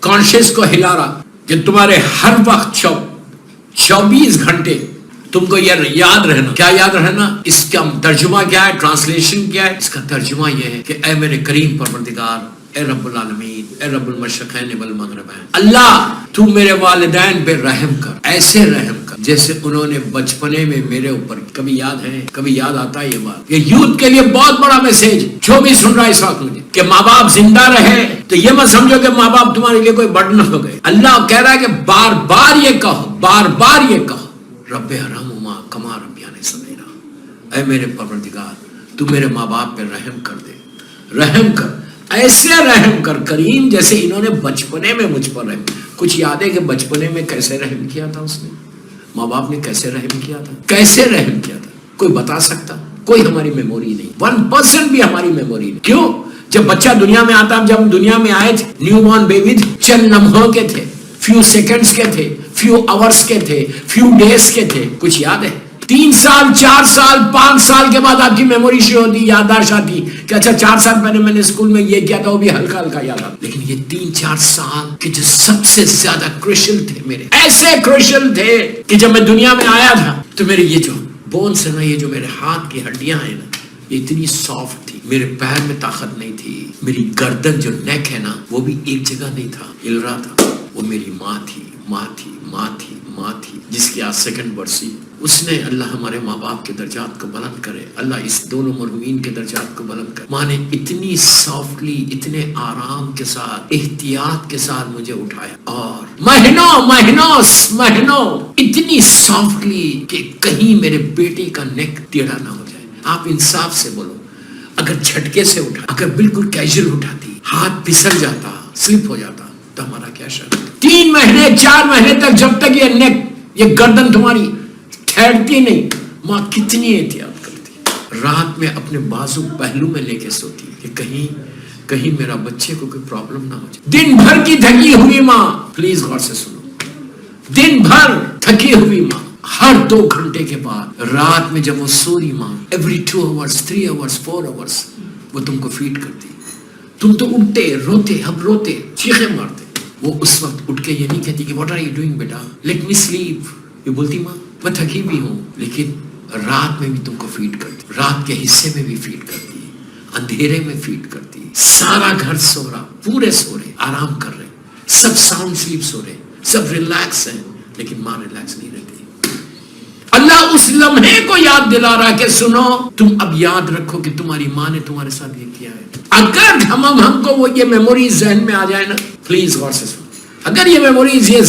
Conscious को हिला रहा कि तुम्हारे हर वक्त 24 घंटे तुमको यह याद रहना। क्या याद रहना? इसका तर्जुमा क्या है, ट्रांसलेशन क्या है? इसका तर्जुमा यह है कि ऐ मेरे करीम परवरदिगार, ऐ रब्बुल आलमीन, ऐ रब्बुल मशरिक़ैन वल मग़रिबैन, अल्लाह तू मेरे वालिदैन पे रहम कर, ऐसे रहम कर जैसे उन्होंने बचपने में मेरे ऊपर। कभी याद है, कभी याद आता है ये बात? ये यूथ के लिए बहुत बड़ा मैसेज जो भी सुन रहा है इस वक्त मुझे, कि माँ बाप जिंदा रहे तो ये मत समझो कि माँ बाप तुम्हारे लिए कोई बर्डन हो गए। अल्लाह कह रहा है कि बार बार ये कहो, बार बार ये कहो, रब्बे अरहमुमा कमा रब्बियानी सगीरा, ऐ मेरे परवरदिगार तू मेरे माँ बाप पे रहम कर दे, रहम कर, ऐसे रहम कर करीम जैसे इन्होंने बचपने में मुझ पर रहम। कुछ याद है कि बचपने में कैसे रहम किया था उसने? माँ बाप ने कैसे रहम किया था? कैसे रहम किया था? कोई बता सकता? कोई हमारी मेमोरी नहीं, 1% भी हमारी मेमोरी नहीं। क्यों? जब बच्चा दुनिया में आता, जब दुनिया में आए थे न्यू बॉर्न बेबी चंद लम्हों के थे, फ्यू सेकंड्स के थे, फ्यू आवर्स के थे, फ्यू डेज के थे। कुछ याद है? 3 साल 4 साल 5 साल के बाद आपकी मेमोरी शुरू होती, याददाश्त आती कि अच्छा 4 साल पहले मैंने स्कूल में ये किया था, वो भी हल्का हल्का याद आता। लेकिन ये 3-4 साल के जो सबसे ज्यादा क्रुशियल थे मेरे, ऐसे क्रुशियल थे कि जब मैं दुनिया में आया था तो मेरे ये जो बोन्स है ना, ये जो मेरे हाथ की हड्डियां हैं ना, ये इतनी सॉफ्ट थी, मेरे पैर में ताकत नहीं थी, मेरी गर्दन जो नेक है ना वो भी एक जगह नहीं था, हिल रहा था। वो मेरी माँ थी, माँ थी, माँ थी, माँ थी, जिसकी आज सेकंड बरसी। उसने, अल्लाह हमारे माँ बाप के दर्जात को बुलंद करे, अल्लाह इस दोनों मरहूमीन के दर्जात को बुलंद करे। माँ ने इतनी सॉफ्टली, इतने आराम के साथ, एहतियात के साथ मुझे उठाया और महीनों महीनों महीनों इतनी सॉफ्टली कि कहीं मेरे बेटे का नेक टेढ़ा ना हो जाए। आप इंसाफ से बोलो, अगर झटके से उठा, अगर बिल्कुल कैजुअल उठाती, हाथ फिसल जाता, स्लिप हो जाता, तो हमारा क्या शक? 3 महीने 4 महीने तक जब तक ये नेक, ये गर्दन तुम्हारी ठहरती नहीं, माँ कितनी एहतियात करती। रात में अपने बाजू पहलू में लेके सोती कि कहीं मेरा बच्चे को कोई प्रॉब्लम ना हो जाए। दिन भर की थकी हुई माँ, प्लीज गौर से सुनो, दिन भर थकी हुई माँ, हर 2 घंटे के बाद रात में जब वो सो रही माँ, एवरी 2 आवर्स 3 आवर्स 4 आवर्स वो तुमको फीड करती। तुम तो उठते, रोते, हम रोते, चीखे मारते। वो उस वक्त उठ के ये नहीं कहती कि व्हाट आर यू डूइंग बेटा, लेट मी स्लीप। ये बोलती माँ मैं थकी भी हूँ, लेकिन रात में भी तुमको फीड करती, रात के हिस्से में भी फीड करती, अंधेरे में फीड करती। सारा घर सो रहा, पूरे सो रहे, आराम कर रहे, सब साउंड स्लीप सो रहे, सब रिलैक्स हैं, लेकिन माँ रिलैक्स नहीं रहती। अल्लाह उस लम्हे को याद दिला रहा है कि सुनो, तुम अब याद रखो कि तुम्हारी माँ ने तुम्हारे साथ ये किया है। अगर हमको वो ये मेमोरीज जहन में आ जाए ना, प्लीज गौर से सुनो, अगर ये मेमोरीज ये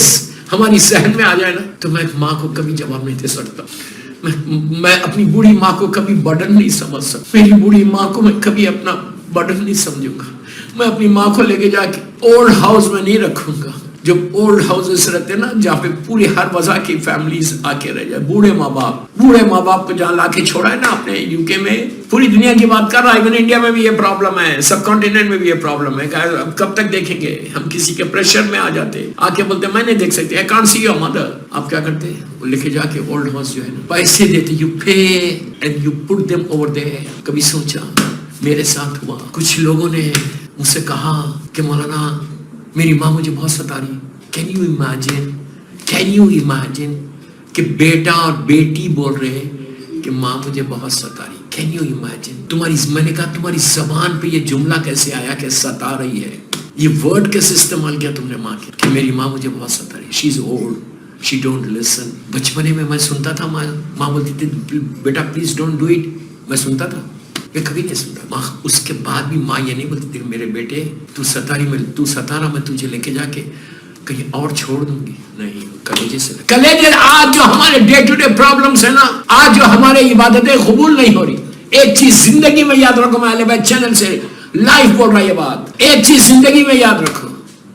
हमारी जहन में आ जाए ना, तो मैं माँ को कभी जवाब नहीं दे सकता। मैं अपनी बूढ़ी माँ को कभी बर्डन नहीं समझ सकता। मेरी बूढ़ी माँ को मैं कभी अपना बर्डन नहीं समझूंगा। मैं अपनी माँ को लेके जाके ओल्ड हाउस में नहीं रखूंगा, जो ओल्ड हाउसेस रहते ना, जहाँ पे पूरी हर वजह की फैमिलीज आके रह जाए। बूढ़े माँ बाप को जहाँ लाके छोड़ा है ना अपने यूके में, पूरी दुनिया की बात कर रहा है, इवन इंडिया में भी ये प्रॉब्लम है, सब कॉन्टिनेंट में भी ये प्रॉब्लम है। अब कब तक देखेंगे? हम किसी के प्रेशर में आ जाते, आके बोलते मैं नहीं देख सकते, I can't see your mother. आप क्या करते हैं? वो लेके जाके ओल्ड हाउस जो है ना, पैसे देते, you pay and you put them over there. कभी सोचा? मेरे साथ हुआ। कुछ लोगों ने मुझसे कहा कि मौलाना मेरी माँ मुझे बहुत सता रही। कैन यू इमेजिन कि बेटा और बेटी बोल रहे हैं कि माँ मुझे बहुत सता रही। Can you imagine? मैंने कहा तुम्हारी जबान पे ये जुमला कैसे आया कि सता रही है? ये वर्ड कैसे इस्तेमाल किया तुमने माँ के, कि मेरी माँ मुझे बहुत सता रही, she is old, she don't listen. बचपने में मैं सुनता था, माँ बोलती थी बेटा प्लीज डोंट डू इट, मैं सुनता था, मैं कभी नहीं सुनता। माँ उसके बाद भी माँ ये नहीं बोलती थी मेरे बेटे तू सताना, मैं तुझे लेके जाके कहीं और छोड़ दूंगी। नहीं, कलेजे आज जो हमारे डे टू डे प्रॉब्लम्स है ना, आज जो हमारे इबादतें कबूल नहीं हो रही, एक चीज जिंदगी में याद रखो, मैं अहले चैनल से लाइव बोल रहा है ये बात, एक चीज जिंदगी में याद रखो,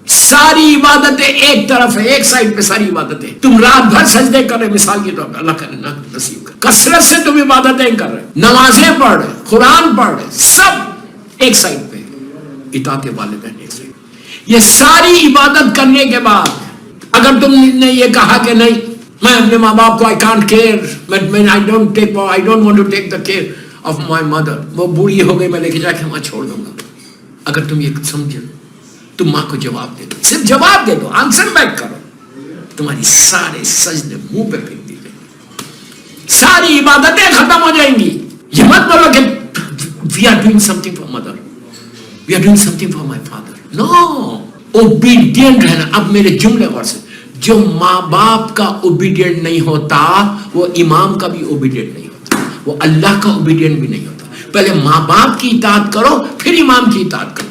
सारी इबादतें एक तरफ है, एक साइड पे सारी इबादतें। तुम रात भर सजदे कर रहे, मिसाल की तौर पर, अल्लाह करे ना नसीब कर, कसरत से तुम इबादतें कर रहे, नमाजें पढ़ रहे, कुरान पढ़ रहे, सब एक साइड पे, इताअत वालिदैन एक साइड। ये सारी इबादत करने के बाद अगर तुमने ये कहा कि नहीं मैं अपने माँ बाप को I can't care, I don't want to take the care of my mother, वो बूढ़ी हो गई मैं लेके जाके वहां छोड़ दूंगा, अगर तुम ये समझे तुम माँ को जवाब दे दो, सिर्फ जवाब दे दो, आंसर बैक करो, तुम्हारी सारे सजदे मुंह पे फेंक दी जाएंगी, सारी इबादतें खत्म हो जाएंगी। ये मत बोलो कि we are doing something for mother, we are doing something for my father. No, obedient रहना। अब मेरे जुमले गौर से, जो माँ बाप का ओबीडियंट नहीं होता वो इमाम का भी ओबीडियंट नहीं होता, वो अल्लाह का ओबीडियंट भी नहीं होता। पहले माँ बाप की इताअत करो, फिर इमाम की इताअत करो।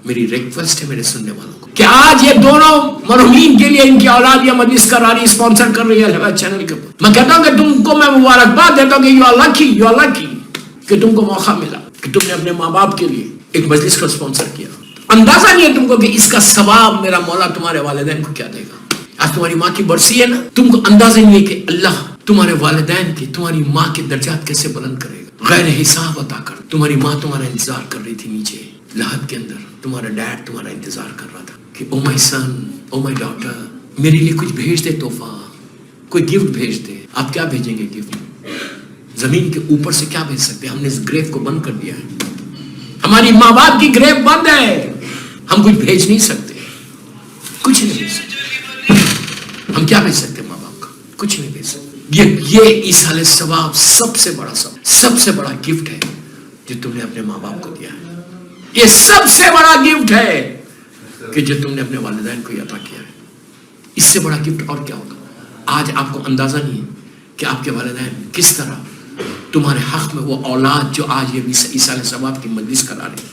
मेरी रिक्वेस्ट है मेरे सुनने वालों को कि आज ये दोनों मरहूमीन के लिए इनकी औलाद या मजलिस करारी स्पॉन्सर कर रही है चैनल के ऊपर। मैं कहता हूं कि तुमको मैं मुबारकबाद देता हूं कि यू आर लकी कि तुमको मौका मिला कि तुमने अपने माँ बाप के लिए एक मजलिस को स्पॉन्सर किया। अंदाजा नहीं है तुमको कि इसका सवाब मेरा मौला तुम्हारे वालिदैन को क्या देगा। आज तुम्हारी माँ की बरसी है ना, तुमको अंदाजा नहीं है कि अल्लाह तुम्हारे वालिदैन की, तुम्हारी माँ के दर्जात कैसे बुलंद करेगा, गैर हिसाब अता कर। तुम्हारी माँ तुम्हारा इंतजार कर रही थी नीचे लहद के अंदर, तुम्हारा डैड तुम्हारा इंतजार कर रहा था कि oh my son, oh my daughter, मेरे लिए कुछ भेज दे, तोहफा, कोई गिफ्ट भेज दे। आप क्या भेजेंगे गिफ्ट? जमीन के ऊपर से क्या भेज सकते हैं? हमने इस ग्रेव को बंद कर दिया है, हमारी माँ बाप की ग्रेव बंद है, हम कुछ भेज नहीं सकते, कुछ नहीं भेज सकते। हम क्या भेज सकते माँ बाप का? कुछ नहीं भेज सकते। ये ईसाले सवाब सबसे बड़ा गिफ्ट है जो तुमने अपने माँ बाप को दिया है। ये सबसे बड़ा गिफ्ट है कि जो तुमने अपने वालिदैन को अता किया है। इससे बड़ा गिफ्ट और क्या होगा? आज आपको अंदाजा नहीं है कि आपके वालिदैन किस तरह तुम्हारे हक में, वो औलाद जो आज ये ईसाले सवाब की मजलिस करा रहे हैं,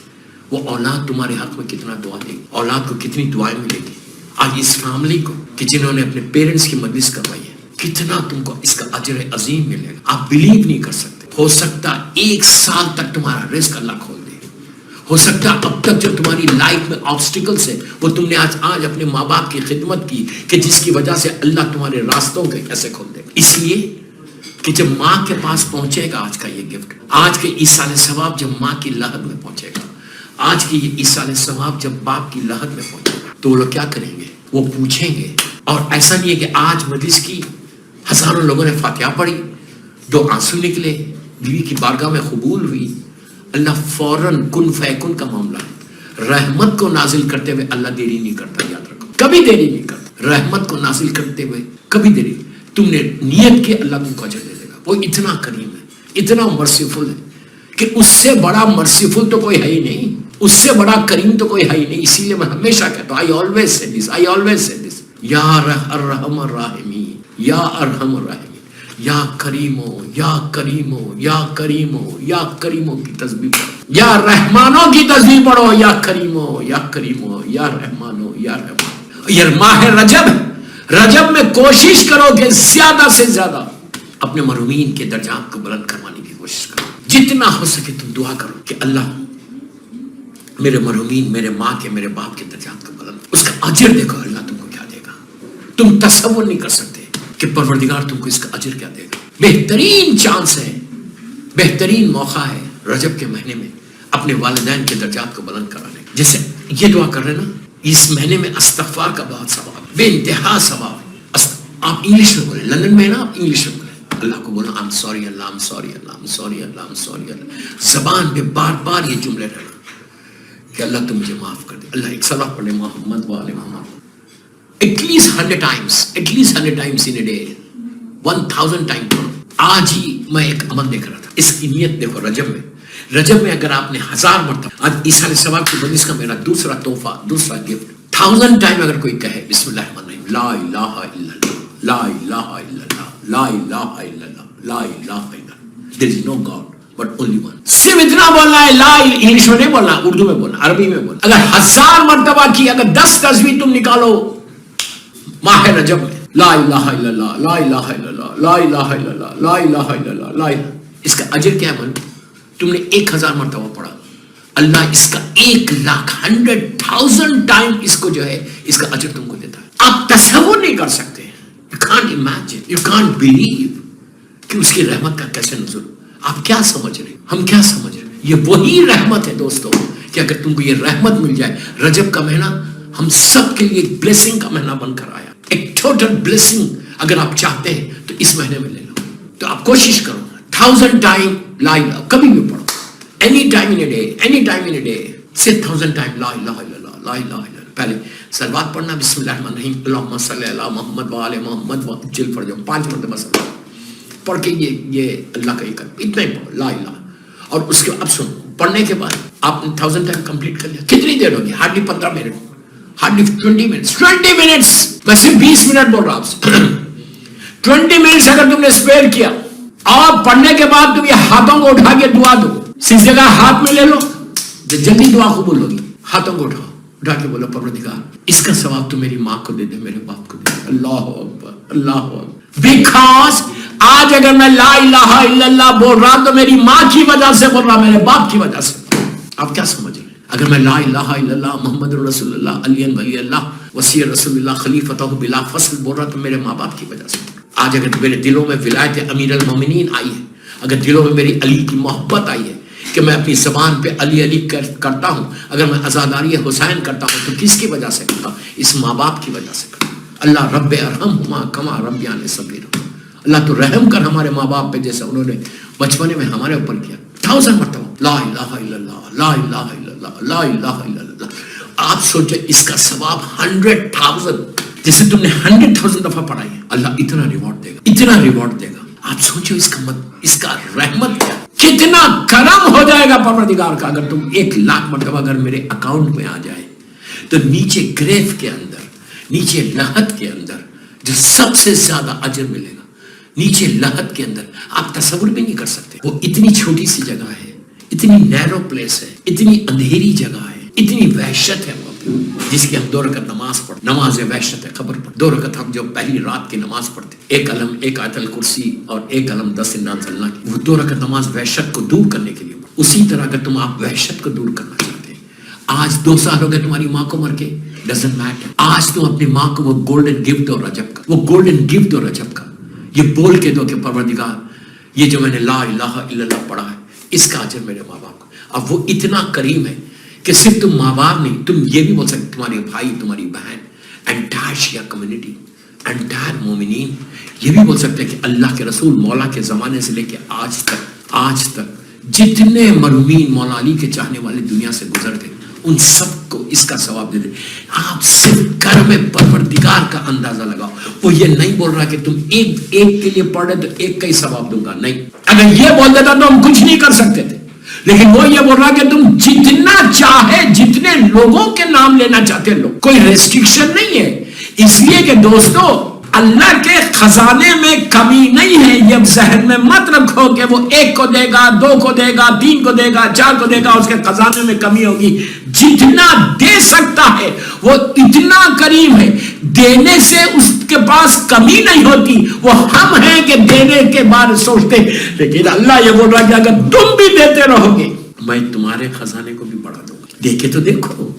वो औलाद तुम्हारे हक में कितना दुआ देगी, औलाद को कितनी दुआएं मिलेगी। आज इस फैमिली को कि जिन्होंने अपने पेरेंट्स की मजलिस करवाई है, कितना तुमको इसका अजर अजीम मिलेगा। आप बिलीव नहीं कर सकते। हो सकता 1 साल तक तुम्हारा रिस्क अल्लाह खोल दे। हो सकता अब तक जो तुम्हारी लाइफ में ऑब्स्टिकल्स है, वो तुमने आज अपने माँ बाप की खिदमत की कि जिसकी वजह से अल्लाह तुम्हारे रास्तों के कैसे खोल देगा। इसलिए कि जब माँ के पास पहुंचेगा आज का ये गिफ्ट, आज के ईसाले सवाब जब माँ की लहद में पहुंचेगा, आज की ये ईसाले सवाब जब बाप की लहद में पहुंचेगा, तो वो लोग क्या करेंगे? वो पूछेंगे। और ऐसा नहीं है कि आज मजलिस की हजारों लोगों ने फातिहा पढ़ी, 2 आंसू निकले, बीवी की बारगाह में कबूल हुई, अल्लाह फौरन कुन फैकुन का मामला है। रहमत को नाजिल करते हुए अल्लाह देरी नहीं करता, याद रखो, कभी देरी नहीं करता। रहमत को नाजिल करते हुए कभी देरी, तुमने नियत के अल्लाह तुमको अजर दे देगा। वो इतना करीम है, इतना मर्सीफुल है कि उससे बड़ा मर्सीफुल तो कोई है ही नहीं, उससे बड़ा करीम तो कोई है ही नहीं। इसीलिए मैं हमेशा कहता हूं, आई ऑलवेज से दिस, या अर्हमर राहिमीन, या अरहमर राहिमीन, या करीमो, या करीमो, या करीमो, या करीमो की तस्बीह पढ़ो, या रहमानो की तस्बीह पढ़ो, या करीमो, या करीमो, या रहमानो, या रहमान। ये माह रजब में कोशिश करो कि ज्यादा से ज्यादा अपने मरहूमीन के दर्जात को बुलंद करवाने की कोशिश करो। जितना हो सके तुम दुआ करो कि अल्लाह मेरे मरहूमीन, मेरे माँ के, मेरे बाप के दर्जात को बुलंद। उसका अजर देखो अल्लाह तुमको क्या देगा, तुम तसव्वुर नहीं कर सकते कि परवरदिगार तुमको इसका अजर क्या देगा। बेहतरीन चांस है, बेहतरीन मौका है रजब के महीने में अपने वालिदैन के दर्जात को बुलंद कराने। जैसे ये दुआ कर रहे ना, इस महीने में इस्तिग़फ़ार का बहुत सवाब, बेइंतहा सवाब। आप इंग्लिश में बोले, लंदन में ना, आप इंग्लिश में बोले, अल्लाह को बोलो आई एम सॉरी अल्लाह, आई एम सॉरी अल्लाह, आई एम सॉरी अल्लाह, आई एम सॉरी अल्लाह। जबान पे बार बार ये जुमले रहना कि अल्लाह तुम मुझे माफ कर दे। अल्लाह एक सलाह पढ़े मोहम्मद वाले Muhammad at least 100 times in a day, 1000 time पढ़ो। आज ही मैं एक अमल देख रहा था, इसकी नियत देखो। रजब में अगर आपने 1000 मरतबा, आज ईसाले सवाब की बनिश का मेरा दूसरा तोहफा, दूसरा गिफ्ट, 1000 टाइम अगर कोई कहे बिस्मिल्लाहिर्रहमानिर्रहीम, ला इलाहा इल्लल्लाह, ला इलाहा इल्लल्लाह, ला इलाहा इल्लल्लाह, ला इलाहा इल्लल्लाह, there is no god but only one. सिर्फ इतना बोलना है, ला, इंग्लिश में नहीं बोलना, उर्दू में बोलना, अरबी में बोलना। अगर 1000 मरतबा की, अगर 10 तस्वीर तुम निकालो माह रजब में, ला इलाहा इल्लल्लाह, ला इलाहा इल्लल्लाह, ला इलाहा इल्लल्लाह, ला इलाहा इल्लल्लाह, ला इलाहा, इसका अजर क्या है? तुमने 1000 मरतबा पढ़ा, अल्लाह इसका 1,100,000 टाइम इसको जो है इसका अजर तुमको देता है। आप तसव्वुर नहीं कर सकते, you can't imagine, you can't believe कि उसकी रहमत का कैसे नुज़ुल। आप क्या समझ रहे, हम क्या समझ रहे? ये वही रहमत है दोस्तों कि अगर तुमको ये रहमत मिल जाए, रजब का महीना हम सब के लिए एक ब्लेसिंग का महीना बनकर आया, एक टोटल ब्लेसिंग अगर आप चाहते हैं तो इस महीने में ले लो। तो आप कोशिश करो 1000 टाइम ला इलाहा, कभी भी पढ़ो, any time in a day, say 1000 time ला इलाहा इल्लल्लाह, ला इलाहा پہلے صلوات پڑھنا, بسم اللہ الرحمن الرحیم, اللہم صلی علی محمد و آل محمد و عجل فرجہم, 5 مرتبہ صلوات پڑھ کے یہ اللہ کا یہ کلمہ اتنا ہی پڑھو, لا الہ. اور اس کے اب سن, پڑھنے کے بعد آپ نے 1000 ٹائم کمپلیٹ کر لیا, کتنی دیر ہوگی؟ Hardly 15 minute, hardly 20 minutes. 20 minutes, میں صرف 20 منٹ بول رہا ہوں آپ سے. 20 منٹس اگر تم نے اسپیئر کیا, اور پڑھنے کے بعد تم یہ ہاتھوں کو اٹھا کے دعا دو, اس جگہ ہاتھ میں لے لو, جلدی دعا قبول ہوگی. ہاتھوں کو اٹھاؤ, اٹھا کے بولو پروردگار اس کا ثواب تو میری ماں کو دے دے, میرے باپ کو دے دے. اللہ اکبر, اللہ اکبر. بیکاز آج اگر میں لا الہ الا اللہ بول رہا تو میری ماں کی وجہ سے بول رہا, میرے باپ کی وجہ سے. آپ کیا سمجھ رہے ہیں؟ اگر میں لا الہ الا اللہ محمد رسول اللہ علی ولی اللہ وصی رسول اللہ خلیفتہ بلا فصل بول رہا تو میرے ماں باپ کی وجہ سے. آج اگر میرے دلوں میں ولایت امیر المومنین آئی ہے, اگر دلوں میں میری علی کی محبت آئی ہے کہ میں اپنی زبان پہ علی علی کرتا ہوں, اگر میں عزاداری حسین کرتا ہوں تو کس کی وجہ سے کرتا ہوں؟ اس ماں باپ کی وجہ سے کرتا ہوں. اللہ رب ارحمہما کما ربیانی صغیرا, اللہ تو رحم کر ہمارے ماں باپ پہ جیسے انہوں نے بچپنے میں ہمارے اوپر کیا. 1000 مرتبہ لا الہ الا اللہ, لا الہ الا اللہ, لا الہ الا اللہ. آپ سوچیں اس کا ثواب 100,000, جیسے تم نے 100,000 دفعہ پڑھائی ہے, اللہ اتنا ریوارڈ دے گا, اتنا ریوارڈ دے گا. آپ سوچو اس کا رحمت کیا, کتنا کرم ہو جائے گا پروردگار کا. اگر تم 1,00,000 مرتبہ اگر میرے اکاؤنٹ میں آ جائے تو نیچے گریف کے اندر, نیچے لحد کے اندر جو سب سے زیادہ اجر ملے گا, نیچے لحد کے اندر آپ تصور بھی نہیں کر سکتے. وہ اتنی چھوٹی سی جگہ ہے, اتنی نیرو پلیس ہے, اتنی اندھیری جگہ ہے, اتنی وحشت ہے وہ, جس کی ہم 2 رکعت نماز پڑھتے. نماز وحشت ہے, خبر پڑھ 2 رکعت ہم جو پہلی رات کی نماز پڑھتے, 1 علم 1 آیت الکرسی اور 1 علم 10 انا انزلنا کی, وہ 2 رکعت نماز وحشت کو دور کرنے کے لیے. اسی طرح اگر تم آپ وحشت کو دور کرنا چاہتے ہیں, آج 2 سال ہو گئے تمہاری ماں کو مر کے, ڈزنٹ میٹر, آج تم اپنی ماں کو وہ گولڈن گفٹ دو رجب کا, وہ گولڈن گفٹ دو رجب کا, یہ بول کے دو کہ پروردگار یہ جو میں نے لا الہ الا اللہ پڑھا ہے اس کا اجر میرے ماں باپ کو. اب وہ اتنا کریم ہے کہ صرف تم ماں باپ نہیں, تم یہ بھی بول سکتے تمہارے بھائی, تمہاری بہن, انٹائر شیعہ کمیونٹی, انٹائر مومنین, یہ بھی بول سکتے ہیں کہ اللہ کے رسول مولا کے زمانے سے لے کے آج تک جتنے مرحومین مولا علی کے چاہنے والے دنیا سے گزر گئے, ان سب کو اس کا ثواب دے دے. آپ صرف کرم پروردگار کا اندازہ لگاؤ. وہ یہ نہیں بول رہا کہ تم ایک کے لیے پڑھ رہے تو 1 کا ہی ثواب دوں گا, نہیں. اگر یہ بول دیتا تو ہم کچھ نہیں کر سکتے تھے, لیکن وہ یہ بول رہا کہ تم جتنا چاہے, جتنے لوگوں کے نام لینا چاہتے لو, کوئی ریسٹرکشن نہیں ہے. اس لیے کہ دوستو اللہ کے خزانے میں کمی نہیں ہے. یہ ذہن میں مت رکھو کہ وہ 1 کو دے گا, 2 کو دے گا, 3 کو دے گا, 4 کو دے گا, اس کے خزانے میں کمی ہوگی. جتنا دے سکتا ہے وہ اتنا کریم ہے, دینے سے اس کے پاس کمی نہیں ہوتی. وہ ہم ہیں کہ دینے کے بعد سوچتے, لیکن اللہ یہ بول رہا ہے کہ اگر تم بھی دیتے رہو گے میں تمہارے خزانے کو بھی بڑھا دوں گا. دیکھے تو دیکھو,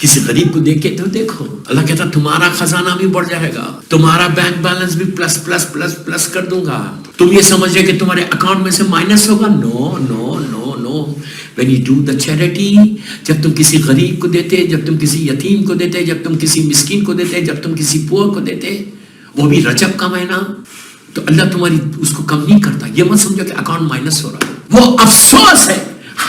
کسی غریب کو دیکھ کے تو دیکھو. اللہ کہتا تمہارا خزانہ بھی بڑھ جائے گا, تمہارا بینک بیلنس بھی پلس پلس پلس پلس کر دوں گا. تم یہ سمجھ رہے کہ تمہارے اکاؤنٹ میں سے مائنس ہوگا, نو نو نو نو. when you do the charity, جب تم کسی غریب کو دیتے, جب تم کسی یتیم کو دیتے, جب تم کسی مسکین کو دیتے, جب تم کسی پور کو دیتے, وہ بھی رجب کا مہینہ, تو اللہ تمہاری اس کو کم نہیں کرتا. یہ مت سمجھو کہ اکاؤنٹ مائنس ہو رہا ہے. وہ افسوس ہے,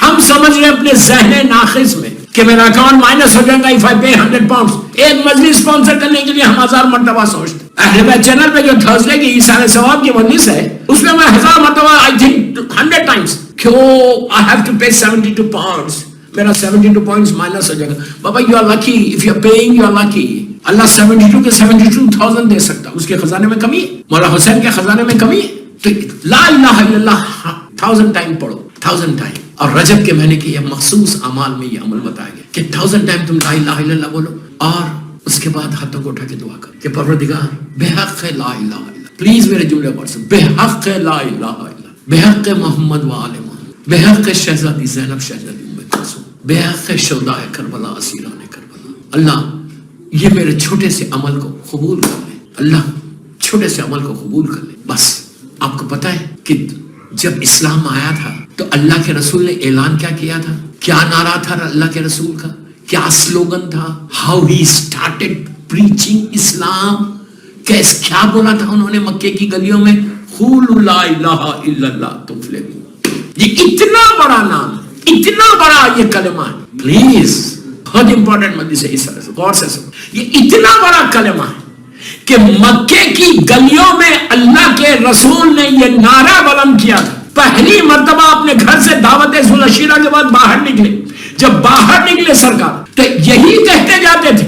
ہم سمجھ رہے اپنے ذہن ناقص میں کہ میرا اکاؤنٹ مائنس ہو جائے گا if I pay 100 pounds. ایک مجلس اسپانسر کرنے کے لیے ہم 1000 مرتبہ سوچتے. اہل بیت چینل پہ جو تھرسڈے کی ایسار ثواب کی مجلس ہے, اس میں 1000 مرتبہ I think 100 times کہ I have to pay 72 pounds. میرا 72 points مائنس ہو جائے گا. بابا you are lucky, if you are paying you are lucky. اللہ 72 کے 72,000 دے سکتا, اس کے خزانے میں کمی ہے, مولا حسین کے خزانے میں کمی ہے. تو لا الہ الا اللہ 1000 ٹائم پڑھو, 1000 ٹائم. اور رجب کے مہینے کے یہ مخصوص اعمال میں یہ عمل بتایا گیا کہ 1000 ٹائم تم لا الہ الا اللہ بولو, اور اس کے بعد ہاتھوں کو اٹھا کے دعا کرو کہ پروردگار بے حق لا الہ الا, پلیز میرے جملے پڑھ سکو, بے حق لا الہ الا, بے حق محمد و آل محمد, بے حق شہزادی زینب شہزادی ام کلثوم, بے حق شہداء کربلا اسیران کربلا. اللہ یہ میرے چھوٹے سے عمل کو قبول کر لے, اللہ چھوٹے سے عمل کو قبول کر لے. بس آپ کو پتا ہے کہ جب اسلام آیا تھا تو اللہ کے رسول نے اعلان کیا کیا تھا, کیا نعرہ تھا اللہ کے رسول کا, کیا سلوگن تھا, ہاؤ ہی اسٹارٹڈ پریچنگ اسلام, کیا بولا تھا انہوں نے مکے کی گلیوں میں, قولوا لا الہ الا اللہ تفلحون. یہ اتنا بڑا نام, اتنا بڑا یہ کلمہ ہے. پلیز بہت امپورٹنٹ مجلس ہے، اس طرح سے غور سے سنو. یہ اتنا بڑا کلمہ ہے کہ مکے کی گلیوں میں اللہ کے رسول نے یہ نعرہ بلند کیا تھا. پہلی مرتبہ اپنے گھر سے دعوت ذوالعشیرہ کے بعد باہر نکلے، جب باہر نکلے سرکار تو یہی کہتے جاتے تھے،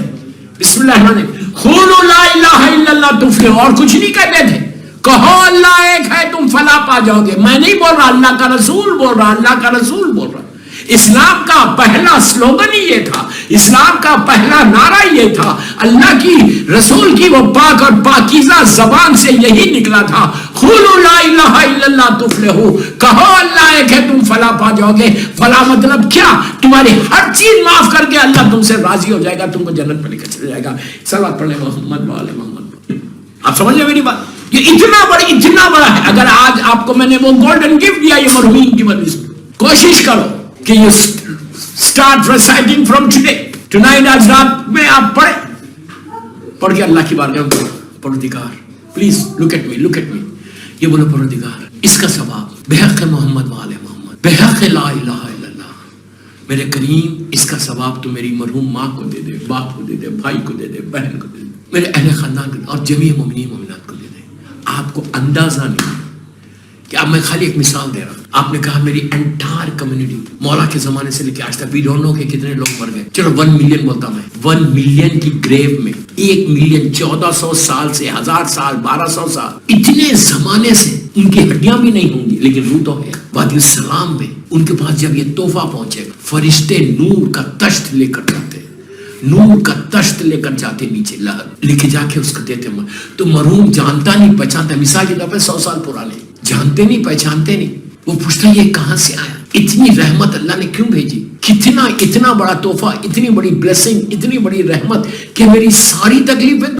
بسم اللہ الرحمن الرحیم، قولوا لا الہ الا اللہ تفلحوا، اور کچھ نہیں کہتے تھے. کہو اللہ ایک ہے تم فلاح پا جاؤ گے. میں نہیں بول رہا، اللہ کا رسول بول رہا، اللہ کا رسول بول رہا. اسلام کا پہلا سلوگن ہی یہ تھا، اسلام کا پہلا نعرہ یہ تھا، اللہ کی رسول کی وہ پاک اور پاکیزہ زبان سے یہی نکلا تھا، قولوا لا الہ الا اللہ تفلحوا، کہو اللہ ایک ہے تم فلاح پا جاؤ گے. فلاح مطلب کیا؟ تمہاری ہر چیز معاف کر کے اللہ تم سے راضی ہو جائے گا، تم کو جنت میں لے کر چلا جائے گا. صلوات پڑھیں محمد وآل محمد. آپ سمجھ لیں میری بات؟ یہ اتنا بڑا ہے. اگر آج آپ کو میں نے وہ گولڈن گفٹ دیا یہ مرحومین کی مجلس میں، کوشش کرو کہ you start reciting from today. Tonight آج رات میں آپ پڑھ کے اللہ کی بارگاہ میں پروردگار پلیز look at me. یہ بولو پروردگار اس کا ثواب بحق محمد وآل محمد، بحق لا الہ الا اللہ، میرے کریم اس کا ثواب تو میری مرحوم ماں کو دے دے، باپ کو دے دے، بھائی کو دے دے، بہن کو دے دے، میرے اہل خاندان کو دے، اور جمیع مومنین مومنات کو دے دے. آپ کو اندازہ نہیں کہ اب میں خالی ایک مثال دے رہا ہوں. آپ نے کہا میری انٹائر کمیونٹی مولا کے زمانے سے لے کے آج تک وی ڈونٹ نو کہ کتنے لوگ مر گئے. چلو 1 ملین بولتا میں، 1 ملین کی گریو میں 1 ملین 1400 سال سے 1000 سال 1200 سال اتنے زمانے سے ان کی ہڈیاں بھی نہیں ہوں گی لیکن روح تو ہے. وادی السلام میں ان کے پاس جب یہ تحفہ پہنچے، فرشتے نور کا تشت لے کر جاتے، نور کا تشت لے کر جاتے، نیچے لے کے جا کے اس کو دیتے. تو مرحوم جانتا نہیں پہچانتا، مثال کے طور پہ 100 سال پرانے جانتے نہیں پہچانتے نہیں، وہ پوچھتا یہ کہاں سے آیا، اتنی رحمت اللہ نے کیوں بھیجی، اتنا بڑا تحفہ، اتنی بڑی بلیسنگ، اتنی بڑی رحمت کہ میری ساری تکلیفیں